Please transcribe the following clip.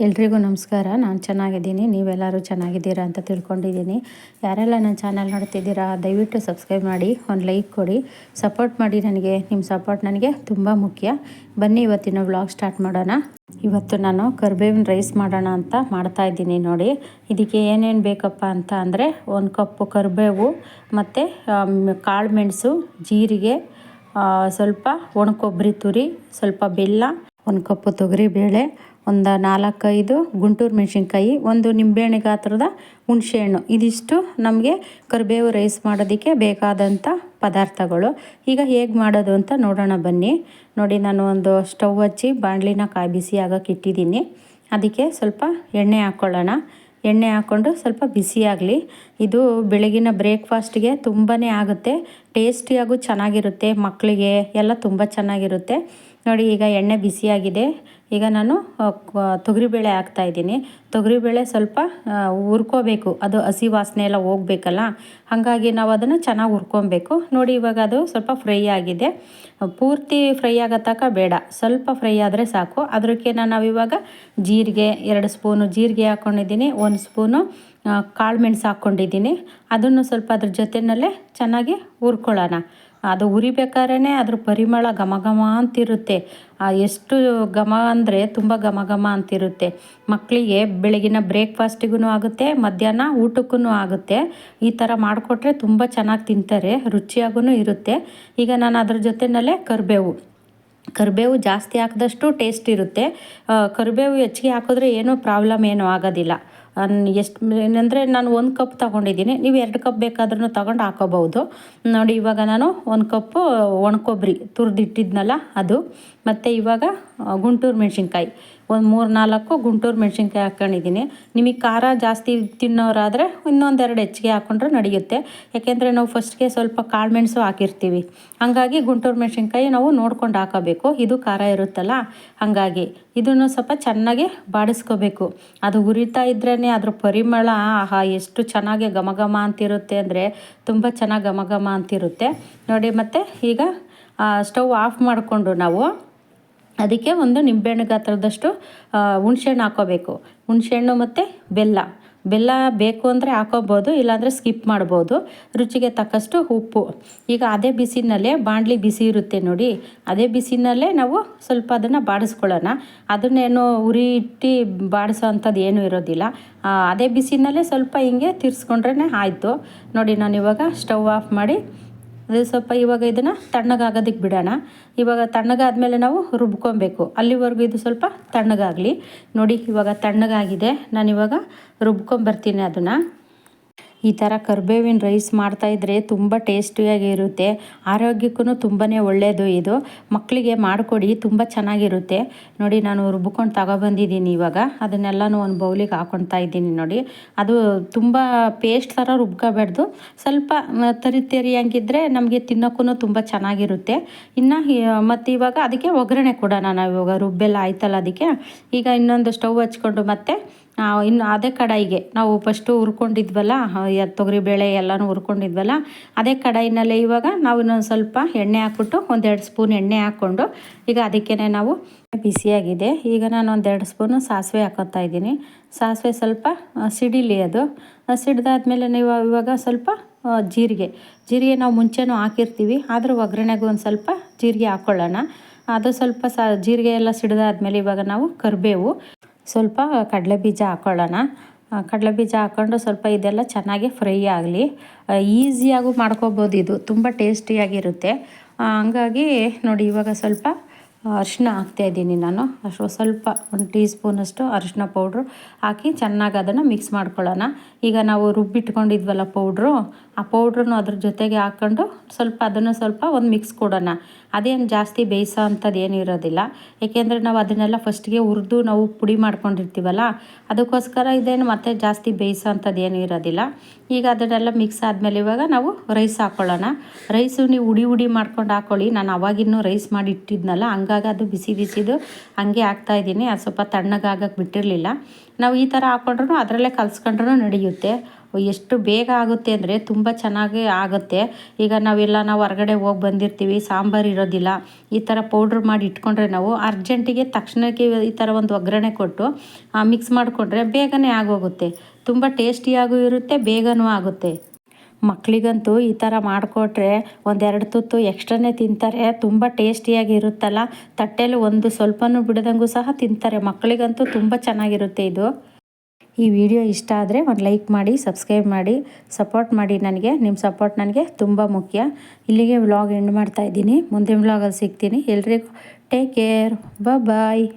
ಎಲ್ರಿಗೂ ನಮಸ್ಕಾರ. ನಾನು ಚೆನ್ನಾಗಿದ್ದೀನಿ, ನೀವೆಲ್ಲರೂ ಚೆನ್ನಾಗಿದ್ದೀರಾ ಅಂತ ತಿಳ್ಕೊಂಡಿದ್ದೀನಿ. ಯಾರೆಲ್ಲ ನನ್ನ ಚಾನಲ್ ನೋಡ್ತಿದ್ದೀರಾ ದಯವಿಟ್ಟು ಸಬ್ಸ್ಕ್ರೈಬ್ ಮಾಡಿ, ಒಂದು ಲೈಕ್ ಕೊಡಿ, ಸಪೋರ್ಟ್ ಮಾಡಿ. ನನಗೆ ನಿಮ್ಮ ಸಪೋರ್ಟ್ ನನಗೆ ತುಂಬ ಮುಖ್ಯ. ಬನ್ನಿ ಇವತ್ತಿನ ವ್ಲಾಗ್ ಸ್ಟಾರ್ಟ್ ಮಾಡೋಣ. ಇವತ್ತು ನಾನು ಕರಿಬೇವಿನ ರೈಸ್ ಮಾಡೋಣ ಅಂತ ಮಾಡ್ತಾಯಿದ್ದೀನಿ ನೋಡಿ. ಇದಕ್ಕೆ ಏನೇನು ಬೇಕಪ್ಪ ಅಂತ ಅಂದರೆ 1 ಕಪ್ಪು ಕರಿಬೇವು ಮತ್ತು ಕಾಳು ಮೆಣಸು, ಜೀರಿಗೆ, ಸ್ವಲ್ಪ ಒಣಕೊಬ್ಬರಿ ತುರಿ, ಸ್ವಲ್ಪ ಬೆಲ್ಲ, 1 ಕಪ್ಪು ತೊಗರಿಬೇಳೆ, ಒಂದು 4-5 ಗುಂಟೂರು ಮೆಣಸಿನ್ಕಾಯಿ, ಒಂದು ನಿಂಬೆಹಣ್ಣು ಗಾತ್ರದ ಹುಣಸೆಹಣ್ಣು. ಇದಿಷ್ಟು ನಮಗೆ ಕರಿಬೇವು ರೈಸ್ ಮಾಡೋದಕ್ಕೆ ಬೇಕಾದಂಥ ಪದಾರ್ಥಗಳು. ಈಗ ಹೇಗೆ ಮಾಡೋದು ಅಂತ ನೋಡೋಣ ಬನ್ನಿ. ನೋಡಿ, ನಾನು ಒಂದು ಸ್ಟವ್ ಹಚ್ಚಿ ಬಾಣಲಿನ ಬಿಸಿ ಆಗೋಕ್ಕೆ ಇಟ್ಟಿದ್ದೀನಿ. ಅದಕ್ಕೆ ಸ್ವಲ್ಪ ಎಣ್ಣೆ ಹಾಕ್ಕೊಳ್ಳೋಣ. ಎಣ್ಣೆ ಹಾಕ್ಕೊಂಡು ಸ್ವಲ್ಪ ಬಿಸಿಯಾಗಲಿ. ಇದು ಬೆಳಗಿನ ಬ್ರೇಕ್ಫಾಸ್ಟ್ಗೆ ತುಂಬಾ ಆಗುತ್ತೆ, ಟೇಸ್ಟಿಯಾಗೂ ಚೆನ್ನಾಗಿರುತ್ತೆ, ಮಕ್ಕಳಿಗೆ ಎಲ್ಲ ತುಂಬ ಚೆನ್ನಾಗಿರುತ್ತೆ ನೋಡಿ. ಈಗ ಎಣ್ಣೆ ಬಿಸಿಯಾಗಿದೆ. ಈಗ ನಾನು ತೊಗರಿಬೇಳೆ ಹಾಕ್ತಾಯಿದ್ದೀನಿ. ತೊಗರಿಬೇಳೆ ಸ್ವಲ್ಪ ಹುರ್ಕೋಬೇಕು, ಅದು ಹಸಿ ವಾಸನೆ ಎಲ್ಲ ಹೋಗ್ಬೇಕಲ್ಲ, ಹಾಗಾಗಿ ನಾವು ಅದನ್ನು ಚೆನ್ನಾಗಿ ಹುರ್ಕೊಬೇಕು ನೋಡಿ. ಇವಾಗ ಅದು ಸ್ವಲ್ಪ ಫ್ರೈ ಆಗಿದೆ. ಪೂರ್ತಿ ಫ್ರೈ ಆಗೋ ತನಕ ಬೇಡ, ಸ್ವಲ್ಪ ಫ್ರೈ ಆದರೆ ಸಾಕು. ಅದಕ್ಕೆ ನಾವು ಇವಾಗ ಜೀರಿಗೆ 2 ಸ್ಪೂನು ಜೀರಿಗೆ ಹಾಕ್ಕೊಂಡಿದ್ದೀನಿ, 1 ಸ್ಪೂನು ಕಾಳು ಮೆಣಸು ಹಾಕ್ಕೊಂಡಿದ್ದೀನಿ. ಅದನ್ನು ಸ್ವಲ್ಪ ಅದ್ರ ಜೊತೆಯಲ್ಲೇ ಚೆನ್ನಾಗಿ ಹುರ್ಕೊಳ್ಳೋಣ. ಅದು ಹುರಿಬೇಕಾದ್ರೆ ಅದ್ರ ಪರಿಮಳ ಘಮ ಘಮ ಅಂತಿರುತ್ತೆ. ಎಷ್ಟು ಘಮ ಅಂದರೆ ತುಂಬ ಘಮ ಘಮ ಅಂತಿರುತ್ತೆ. ಮಕ್ಕಳಿಗೆ ಬೆಳಗಿನ ಬ್ರೇಕ್ಫಾಸ್ಟಿಗೂ ಆಗುತ್ತೆ, ಮಧ್ಯಾಹ್ನ ಊಟಕ್ಕೂ ಆಗುತ್ತೆ. ಈ ಥರ ಮಾಡಿಕೊಟ್ರೆ ತುಂಬ ಚೆನ್ನಾಗಿ ತಿಂತಾರೆ, ರುಚಿಯಾಗೂ ಇರುತ್ತೆ. ಈಗ ನಾನು ಅದ್ರ ಜೊತೆಯಲ್ಲೇ ಕರಿಬೇವು ಜಾಸ್ತಿ ಹಾಕಿದಷ್ಟು ಟೇಸ್ಟ್ ಇರುತ್ತೆ. ಕರಿಬೇವು ಹೆಚ್ಚಿಗೆ ಹಾಕಿದ್ರೆ ಏನೂ ಪ್ರಾಬ್ಲಮ್ ಏನೂ ಆಗೋದಿಲ್ಲ. ಎಷ್ಟು ಏನಂದರೆ ನಾನು 1 ಕಪ್ ತೊಗೊಂಡಿದ್ದೀನಿ, ನೀವು 2 ಕಪ್ ಬೇಕಾದ್ರೂ ತೊಗೊಂಡು ಹಾಕೋಬಹುದು ನೋಡಿ. ಇವಾಗ ನಾನು 1 ಕಪ್ಪು ಒಣಕೊಬ್ಬರಿ ತುರಿದಿಟ್ಟಿದ್ನಲ್ಲ ಅದು, ಮತ್ತು ಇವಾಗ ಗುಂಟೂರು ಮೆಣಸಿನ್ಕಾಯಿ ಒಂದು 3-4 ಗುಂಟೂರು ಮೆಣಸಿನ್ಕಾಯಿ ಹಾಕ್ಕೊಂಡಿದ್ದೀನಿ. ನಿಮಗೆ ಖಾರ ಜಾಸ್ತಿ ತಿನ್ನೋರಾದರೆ ಇನ್ನೊಂದೆರಡು ಹೆಚ್ಚಿಗೆ ಹಾಕ್ಕೊಂಡ್ರೆ ನಡೆಯುತ್ತೆ. ಯಾಕೆಂದರೆ ನಾವು ಫಸ್ಟ್ಗೆ ಸ್ವಲ್ಪ ಕಾಳು ಮೆಣಸು ಹಾಕಿರ್ತೀವಿ, ಹಾಗಾಗಿ ಗುಂಟೂರು ಮೆಣಸಿನ್ಕಾಯಿ ನಾವು ನೋಡ್ಕೊಂಡು ಹಾಕೋಬೇಕು. ಇದು ಖಾರ ಇರುತ್ತಲ್ಲ, ಹಾಗಾಗಿ ಇದನ್ನು ಸ್ವಲ್ಪ ಚೆನ್ನಾಗಿ ಬಾಡಿಸ್ಕೋಬೇಕು. ಅದು ಉರಿತಾ ಇದ್ರೇ ಅದ್ರ ಪರಿಮಳ ಎಷ್ಟು ಚೆನ್ನಾಗಿ ಘಮ ಘಮ ಅಂತಿರುತ್ತೆ ಅಂದರೆ ತುಂಬ ಚೆನ್ನಾಗಿ ಘಮ ಘಮ ಅಂತಿರುತ್ತೆ ನೋಡಿ. ಮತ್ತು ಈಗ ಸ್ಟವ್ ಆಫ್ ಮಾಡಿಕೊಂಡು ನಾವು ಅದಕ್ಕೆ ಒಂದು ನಿಂಬೆಹಣ್ಣು ಗಾತ್ರದಷ್ಟು ಹುಣಸೆಹಣ್ಣು ಹಾಕೋಬೇಕು. ಹುಣಸೆಹಣ್ಣು ಮತ್ತು ಬೆಲ್ಲ ಬೇಕು ಅಂದರೆ ಹಾಕೋಬೋದು, ಇಲ್ಲಾಂದರೆ ಸ್ಕಿಪ್ ಮಾಡ್ಬೋದು. ರುಚಿಗೆ ತಕ್ಕಷ್ಟು ಉಪ್ಪು. ಈಗ ಅದೇ ಬಿಸಿನಲ್ಲೇ ಬಾಣಲಿ ಬಿಸಿ ಇರುತ್ತೆ ನೋಡಿ, ಅದೇ ಬಿಸಿನಲ್ಲೇ ನಾವು ಸ್ವಲ್ಪ ಅದನ್ನು ಬಾಡಿಸ್ಕೊಳ್ಳೋಣ. ಅದನ್ನೇನು ಉರಿ ಇಟ್ಟು ಬಾಡಿಸೋ ಅಂಥದ್ದು ಏನೂ ಇರೋದಿಲ್ಲ. ಅದೇ ಬಿಸಿನಲ್ಲೇ ಸ್ವಲ್ಪ ಹಿಂಗೆ ತಿರ್ಸ್ಕೊಂಡ್ರೆ ಆಯಿತು ನೋಡಿ. ನಾನು ಇವಾಗ ಸ್ಟವ್ ಆಫ್ ಮಾಡಿ ಅದು ಸ್ವಲ್ಪ ಇವಾಗ ಇದನ್ನು ತಣ್ಣಗಾಗೋದಕ್ಕೆ ಬಿಡೋಣ. ಇವಾಗ ತಣ್ಣಗಾದ್ಮೇಲೆ ನಾವು ರುಬ್ಕೊಬೇಕು. ಅಲ್ಲಿವರೆಗೂ ಇದು ಸ್ವಲ್ಪ ತಣ್ಣಗಾಗಲಿ ನೋಡಿ. ಇವಾಗ ತಣ್ಣಗಾಗಿದೆ, ನಾನಿವಾಗ ರುಬ್ಕೊಂಬರ್ತೀನಿ ಅದನ್ನು. ಈ ಥರ ಕರಿಬೇವಿನ ರೈಸ್ ಮಾಡ್ತಾಯಿದ್ರೆ ತುಂಬ ಟೇಸ್ಟಿಯಾಗಿರುತ್ತೆ, ಆರೋಗ್ಯಕ್ಕೂ ತುಂಬಾ ಒಳ್ಳೆಯದು. ಇದು ಮಕ್ಕಳಿಗೆ ಮಾಡಿಕೊಡಿ, ತುಂಬ ಚೆನ್ನಾಗಿರುತ್ತೆ ನೋಡಿ. ನಾನು ರುಬ್ಕೊಂಡು ತಗೊಬಂದಿದ್ದೀನಿ. ಇವಾಗ ಅದನ್ನೆಲ್ಲನೂ ಒಂದು ಬೌಲಿಗೆ ಹಾಕ್ಕೊಳ್ತಾ ಇದ್ದೀನಿ ನೋಡಿ. ಅದು ತುಂಬ ಪೇಸ್ಟ್ ಥರ ರುಬ್ಕೋಬಾರ್ದು, ಸ್ವಲ್ಪ ತರಿಯಂಗಿದ್ರೆ ನಮಗೆ ತಿನ್ನೋಕ್ಕೂ ತುಂಬ ಚೆನ್ನಾಗಿರುತ್ತೆ. ಇನ್ನು ಮತ್ತು ಇವಾಗ ಅದಕ್ಕೆ ಒಗ್ಗರಣೆ ಕೊಡೋಣ. ನಾವು ಇವಾಗ ರುಬ್ಬೆಲ್ಲ ಆಯ್ತಲ್ಲ, ಅದಕ್ಕೆ ಈಗ ಇನ್ನೊಂದು ಸ್ಟವ್ ಹಚ್ಕೊಂಡು ಮತ್ತೆ ಇನ್ನು ಅದೇ ಕಡಾಯಿಗೆ ನಾವು ಫಸ್ಟು ಹುರ್ಕೊಂಡಿದ್ವಲ್ಲ, ತೊಗರಿಬೇಳೆ ಎಲ್ಲನೂ ಹುರ್ಕೊಂಡಿದ್ವಲ್ಲ, ಅದೇ ಕಡಾಯಿನಲ್ಲೇ ಇವಾಗ ನಾವು ಇನ್ನೊಂದು ಸ್ವಲ್ಪ ಎಣ್ಣೆ ಹಾಕ್ಬಿಟ್ಟು 1-2 ಸ್ಪೂನ್ ಎಣ್ಣೆ ಹಾಕ್ಕೊಂಡು ಈಗ ಅದಕ್ಕೇ ನಾವು ಬಿಸಿಯಾಗಿದೆ. ಈಗ ನಾನು 1-2 ಸ್ಪೂನು ಸಾಸಿವೆ ಹಾಕೋತಾ ಇದ್ದೀನಿ. ಸಾಸಿವೆ ಸ್ವಲ್ಪ ಸಿಡಿಲಿ. ಅದು ಸಿಡ್ದಾದ್ಮೇಲೆ ನೀವು ಇವಾಗ ಸ್ವಲ್ಪ ಜೀರಿಗೆ ನಾವು ಮುಂಚೆನೂ ಹಾಕಿರ್ತೀವಿ, ಆದರೂ ಒಗ್ಗರಣೆಗೂ ಒಂದು ಸ್ವಲ್ಪ ಜೀರಿಗೆ ಹಾಕ್ಕೊಳ್ಳೋಣ. ಅದು ಸ್ವಲ್ಪ ಜೀರಿಗೆ ಎಲ್ಲ ಸಿಡ್ದಾದ್ಮೇಲೆ ಇವಾಗ ನಾವು ಕರಿಬೇವು, ಸ್ವಲ್ಪ ಕಡಲೆಬೀಜ ಹಾಕ್ಕೊಳ್ಳೋಣ. ಕಡಲೆಬೀಜ ಹಾಕ್ಕೊಂಡು ಸ್ವಲ್ಪ ಇದೆಲ್ಲ ಚೆನ್ನಾಗಿ ಫ್ರೈ ಆಗಲಿ. ಈಸಿಯಾಗೂ ಮಾಡ್ಕೋಬೋದು, ಇದು ತುಂಬ ಟೇಸ್ಟಿಯಾಗಿರುತ್ತೆ. ಹಂಗಾಗಿ ನೋಡಿ, ಇವಾಗ ಸ್ವಲ್ಪ ಅರಿಶಿನ ಹಾಕ್ತಾಯಿದ್ದೀನಿ ನಾನು. ಸ್ವಲ್ಪ 1 ಟೀ ಸ್ಪೂನಷ್ಟು ಅರಿಶಿನ ಪೌಡ್ರು ಹಾಕಿ ಚೆನ್ನಾಗಿ ಅದನ್ನು ಮಿಕ್ಸ್ ಮಾಡ್ಕೊಳ್ಳೋಣ. ಈಗ ನಾವು ರುಬ್ಬಿಟ್ಕೊಂಡಿದ್ವಲ್ಲ ಪೌಡ್ರು, ಆ ಪೌಡ್ರನ್ನು ಅದ್ರ ಜೊತೆಗೆ ಹಾಕ್ಕೊಂಡು ಸ್ವಲ್ಪ ಅದನ್ನು ಸ್ವಲ್ಪ ಒಂದು ಮಿಕ್ಸ್ ಕೊಡೋಣ. ಅದೇನು ಜಾಸ್ತಿ ಬೇಯಿಸೋ ಅಂಥದ್ದು ಏನೂ ಇರೋದಿಲ್ಲ, ಏಕೆಂದರೆ ನಾವು ಅದನ್ನೆಲ್ಲ ಫಸ್ಟ್ಗೆ ಹುರಿದು ನಾವು ಪುಡಿ ಮಾಡ್ಕೊಂಡಿರ್ತೀವಲ್ಲ, ಅದಕ್ಕೋಸ್ಕರ ಇದೇನು ಮತ್ತೆ ಜಾಸ್ತಿ ಬೇಯಿಸೋ ಅಂಥದ್ದು ಏನೂ ಇರೋದಿಲ್ಲ. ಈಗ ಅದನ್ನೆಲ್ಲ ಮಿಕ್ಸ್ ಆದಮೇಲೆ ಇವಾಗ ನಾವು ರೈಸ್ ಹಾಕ್ಕೊಳ್ಳೋಣ. ರೈಸು ನೀವು ಹುಡಿ ಮಾಡ್ಕೊಂಡು ಹಾಕ್ಕೊಳ್ಳಿ. ನಾನು ಅವಾಗಿನ್ನೂ ರೈಸ್ ಮಾಡಿ ಇಟ್ಟಿದ್ನಲ್ಲ, ಹಂಗಾಗಿ ಅದು ಬಿಸಿದು ಹಂಗೆ ಹಾಕ್ತಾಯಿದ್ದೀನಿ. ಅದು ಸ್ವಲ್ಪ ತಣ್ಣಗಾಗಕ್ಕೆ ಬಿಟ್ಟಿರಲಿಲ್ಲ. ನಾವು ಈ ಥರ ಹಾಕ್ಕೊಂಡ್ರೂ ಅದರಲ್ಲೇ ಕಲಿಸ್ಕೊಂಡ್ರೂ ನಡೆಯುತ್ತೆ. ಎಷ್ಟು ಬೇಗ ಆಗುತ್ತೆ ಅಂದರೆ ತುಂಬ ಚೆನ್ನಾಗಿ ಆಗುತ್ತೆ. ಈಗ ನಾವು ಹೊರಗಡೆ ಹೋಗಿ ಬಂದಿರ್ತೀವಿ, ಸಾಂಬಾರು ಇರೋದಿಲ್ಲ, ಈ ಥರ ಪೌಡ್ರ್ ಮಾಡಿ ಇಟ್ಕೊಂಡ್ರೆ ನಾವು ಅರ್ಜೆಂಟಿಗೆ ತಕ್ಷಣಕ್ಕೆ ಈ ಥರ ಒಂದು ಒಗ್ಗರಣೆ ಕೊಟ್ಟು ಮಿಕ್ಸ್ ಮಾಡಿಕೊಂಡ್ರೆ ಬೇಗನೆ ಆಗೋಗುತ್ತೆ. ತುಂಬ ಟೇಸ್ಟಿಯಾಗೂ ಇರುತ್ತೆ, ಬೇಗನೂ ಆಗುತ್ತೆ. ಮಕ್ಕಳಿಗಂತೂ ಈ ಥರ ಮಾಡಿಕೊಟ್ರೆ ಒಂದೆರಡು ತುತ್ತು ಎಕ್ಸ್ಟ್ರಾನೇ ತಿಂತಾರೆ. ತುಂಬ ಟೇಸ್ಟಿಯಾಗಿ ಇರುತ್ತಲ್ಲ, ತಟ್ಟೆಯಲ್ಲಿ ಒಂದು ಸ್ವಲ್ಪನೂ ಬಿಡದಂಗೂ ಸಹ ತಿಂತಾರೆ. ಮಕ್ಕಳಿಗಂತೂ ತುಂಬ ಚೆನ್ನಾಗಿರುತ್ತೆ ಇದು. ಈ ವಿಡಿಯೋ ಇಷ್ಟ ಆದರೆ ಒಂದು ಲೈಕ್ ಮಾಡಿ, ಸಬ್ಸ್ಕ್ರೈಬ್ ಮಾಡಿ, ಸಪೋರ್ಟ್ ಮಾಡಿ ನನಗೆ. ನಿಮ್ಮ ಸಪೋರ್ಟ್ ನನಗೆ ತುಂಬ ಮುಖ್ಯ. ಇಲ್ಲಿಗೆ ವ್ಲಾಗ್ ಎಂಡ್ ಮಾಡ್ತಾಯಿದ್ದೀನಿ. ಮುಂದಿನ ವ್ಲಾಗಲ್ಲಿ ಸಿಗ್ತೀನಿ. ಎಲ್ರಿಗೂ ಟೇಕ್ ಕೇರ್, ಬಾಯ್.